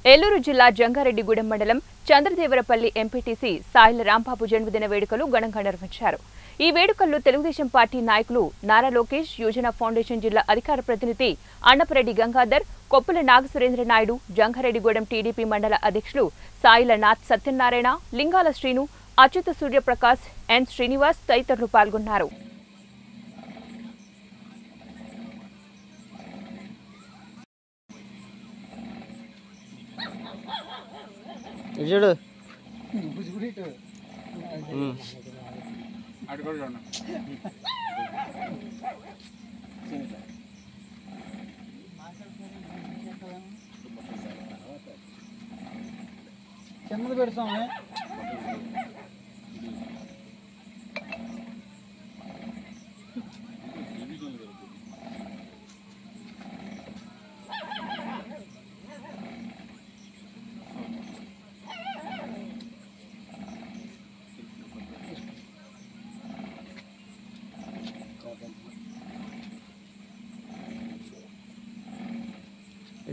ఏలూరు జిల్లా జంగారెడ్డిగూడెం మండలం చంద్రదేవరపల్లి ఎంపీటీసీ సాయిల రాంబాబు జన్మదిన వేడుకలు ఘనంగా నిర్వహించారు. ఈ వేడుకల్లో తెలుగుదేశం పార్టీ నాయకులు నారా లోకేష్, యోజన ఫౌండేషన్ జిల్లా అధికార ప్రతినిధి అన్నపరెడ్డి గంగాధర్, కొప్పుల నాగసురేంద్ర నాయుడు, జంగారెడ్డిగూడెం టీడీపీ మండల అధ్యక్షులు సాయిల నాథ్ సత్యనారాయణ, లింగాల శ్రీను, అచ్యుత సూర్యప్రకాశ్, ఎన్ శ్రీనివాస్ తదితరులు పాల్గొన్నారు. చూడు కింద పెడతామే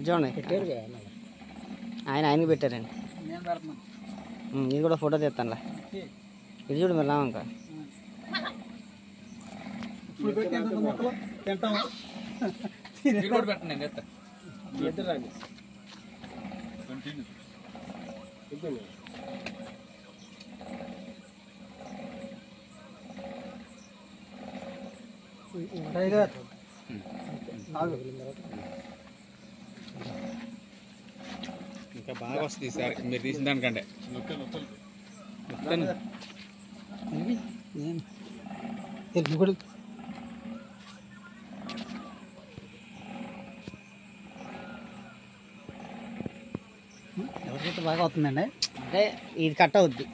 చూడండి ఆయనకి పెట్టారండి. ఇది కూడా ఫోటో తీస్తానులే. ఇది చూడు మరి ఇంకా ఇంకా బాగా వస్తుంది సార్ మీరు తీసిన దానికంటే. ఎవరికైతే బాగా అవుతుందండి అంటే ఇది కట్ అవుద్ది.